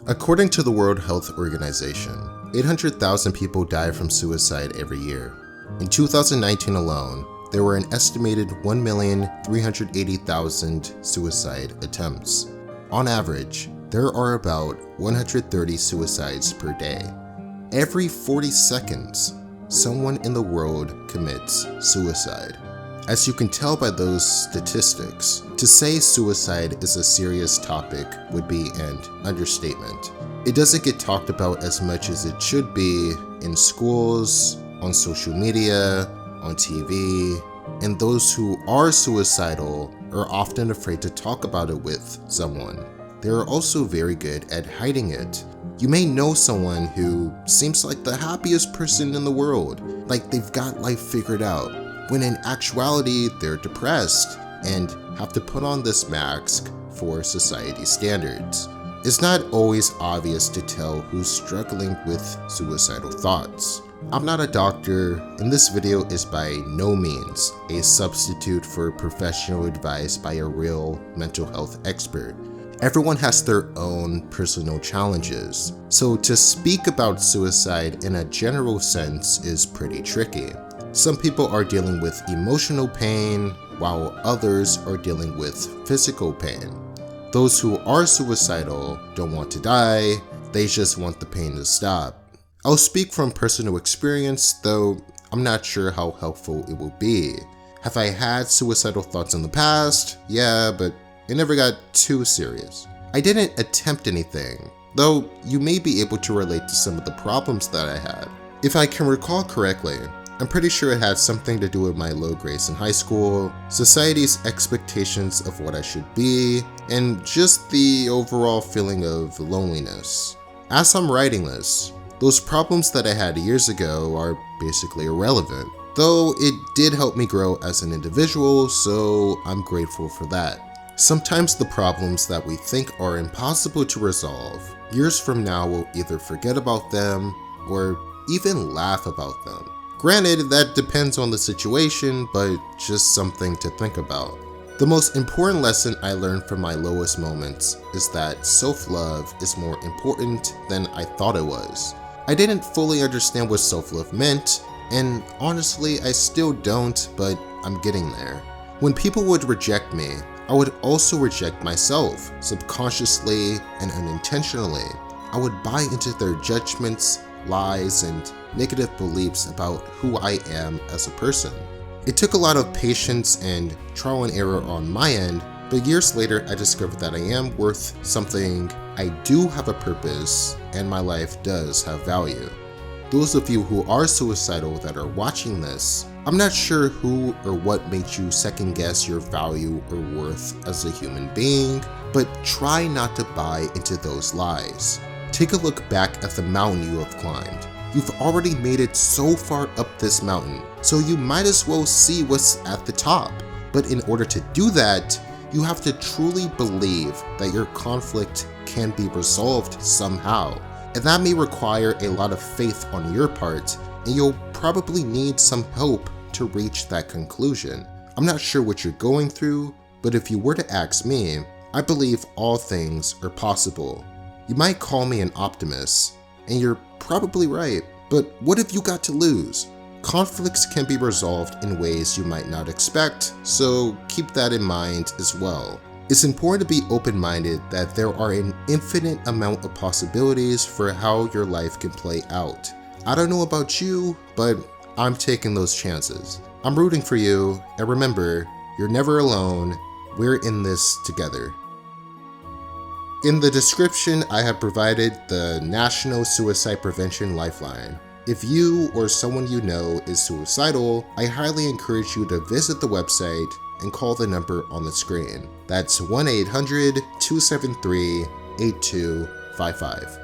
According to the World Health Organization, 800,000 people die from suicide every year. In 2019 alone, there were an estimated 1,380,000 suicide attempts. On average, there are about 130 suicides per day. Every 40 seconds, someone in the world commits suicide. As you can tell by those statistics, to say suicide is a serious topic would be an understatement. It doesn't get talked about as much as it should be in schools, on social media, on TV, and those who are suicidal are often afraid to talk about it with someone. They are also very good at hiding it. You may know someone who seems like the happiest person in the world, like they've got life figured out, when in actuality they're depressed and have to put on this mask for society standards. It's not always obvious to tell who's struggling with suicidal thoughts. I'm not a doctor, and this video is by no means a substitute for professional advice by a real mental health expert. Everyone has their own personal challenges, so to speak about suicide in a general sense is pretty tricky. Some people are dealing with emotional pain, while others are dealing with physical pain. Those who are suicidal don't want to die, they just want the pain to stop. I'll speak from personal experience, though I'm not sure how helpful it will be. Have I had suicidal thoughts in the past? Yeah, but it never got too serious. I didn't attempt anything, though you may be able to relate to some of the problems that I had. If I can recall correctly, I'm pretty sure it had something to do with my low grades in high school, society's expectations of what I should be, and just the overall feeling of loneliness. As I'm writing this, those problems that I had years ago are basically irrelevant, though it did help me grow as an individual, so I'm grateful for that. Sometimes the problems that we think are impossible to resolve, years from now we'll either forget about them or even laugh about them. Granted, that depends on the situation, but just something to think about. The most important lesson I learned from my lowest moments is that self-love is more important than I thought it was. I didn't fully understand what self-love meant, and honestly, I still don't, but I'm getting there. When people would reject me, I would also reject myself, subconsciously and unintentionally. I would buy into their judgments, lies, and negative beliefs about who I am as a person. It took a lot of patience and trial and error on my end, but years later I discovered that I am worth something, I do have a purpose, and my life does have value. Those of you who are suicidal that are watching this, I'm not sure who or what made you second guess your value or worth as a human being, but try not to buy into those lies. Take a look back at the mountain you have climbed. You've already made it so far up this mountain, so you might as well see what's at the top. But in order to do that, you have to truly believe that your conflict can be resolved somehow. And that may require a lot of faith on your part, and you'll probably need some help to reach that conclusion. I'm not sure what you're going through, but if you were to ask me, I believe all things are possible. You might call me an optimist, and you're probably right, but what have you got to lose? Conflicts can be resolved in ways you might not expect, so keep that in mind as well. It's important to be open-minded that there are an infinite amount of possibilities for how your life can play out. I don't know about you, but I'm taking those chances. I'm rooting for you, and remember, you're never alone. We're in this together. In the description, I have provided the National Suicide Prevention Lifeline. If you or someone you know is suicidal, I highly encourage you to visit the website and call the number on the screen. That's 1-800-273-8255.